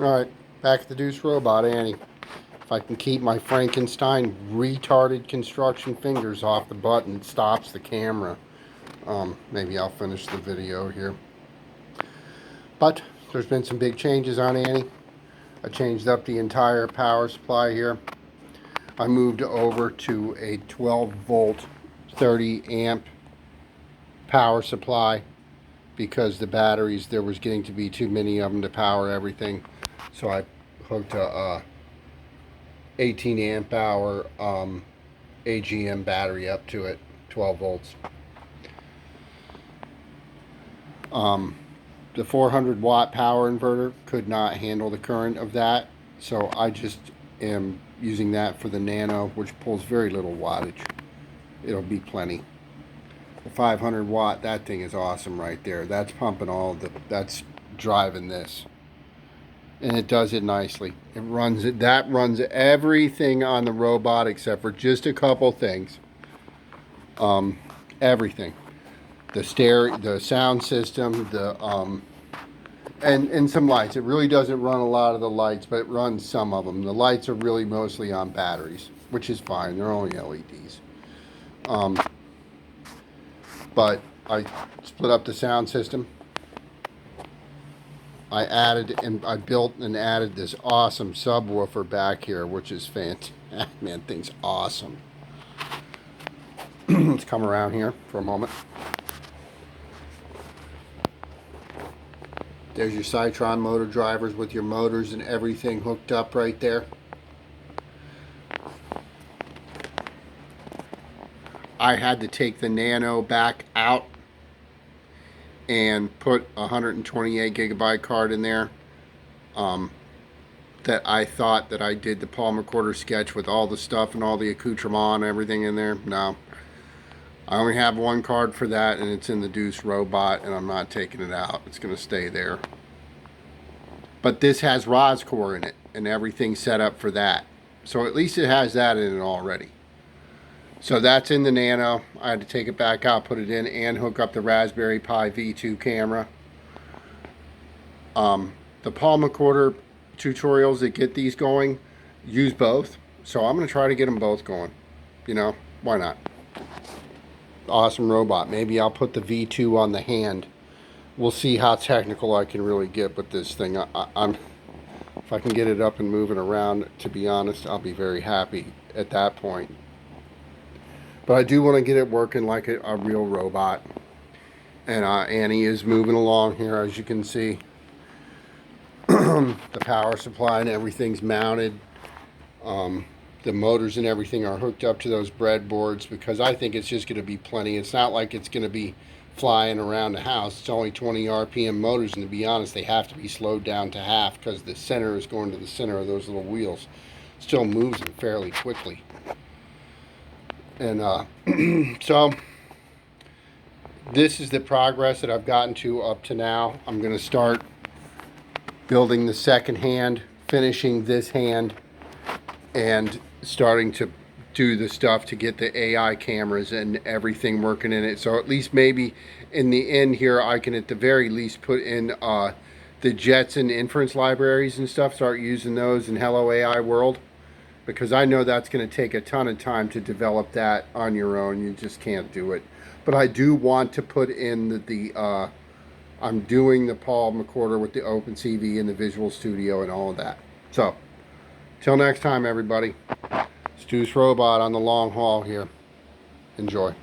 Alright, back at the Duce robot, Annie. If I can keep my Frankenstein retarded construction fingers off the button, it stops the camera. Maybe I'll finish the video here. But there's been some big changes on Annie. I changed up the entire power supply here. I moved over to a 12 volt 30 amp power supply because the batteries, there was getting to be too many of them to power everything. So I hooked a 18 amp hour AGM battery up to it, 12 volts. The 400 watt power inverter could not handle the current of that, so I just am using that for the Nano, which pulls very little wattage. It'll be plenty. The 500 watt, that thing is awesome right there. That's pumping that's driving this. And it does it nicely. That runs everything on the robot except for just a couple things. Everything. The sound system, and some lights. It really doesn't run a lot of the lights, but it runs some of them. The lights are really mostly on batteries, which is fine. They're only LEDs. But I split up the sound system. I built and added this awesome subwoofer back here, which is fantastic. Man, thing's awesome. Let's come around here for a moment. There's your Cytron motor drivers with your motors and everything hooked up right there. I had to take the Nano back out and put a 128 gigabyte card in there. That I thought that I did the Paul McCorder sketch with all the stuff and all the accoutrement and everything in there. No. I only have one card for that, and it's in the Duce robot, and I'm not taking it out. It's going to stay there. But this has ROScore in it, and everything set up for that. So at least it has that in it already. So that's in the Nano. I had to take it back out, put it in, and hook up the Raspberry Pi V2 camera. The Paul McCorder tutorials that get these going use both. So I'm going to try to get them both going. You know, why not? Awesome robot. Maybe I'll put the V2 on the hand. We'll see how technical I can really get with this thing. If I can get it up and moving around, to be honest, I'll be very happy at that point. But I do want to get it working like a real robot. And Annie is moving along here, as you can see. The power supply and everything's mounted. The motors and everything are hooked up to those breadboards because I think it's just going to be plenty. It's not like it's going to be flying around the house. It's only 20 RPM motors, and to be honest, they have to be slowed down to half because the center is going to the center of those little wheels. Still moves them fairly quickly. And so this is the progress that I've gotten to up to now. I'm going to start building the second hand, finishing this hand, and starting to do the stuff to get the AI cameras and everything working in it. So at least maybe in the end here, I can at the very least put in the Jetson inference libraries and stuff, start using those in Hello AI World. Because I know that's going to take a ton of time to develop that on your own. You just can't do it. But I do want to put in I'm doing the Paul McCorder with the OpenCV and the Visual Studio and all of that. So, till next time, everybody. It's Duce Robot on the long haul here. Enjoy.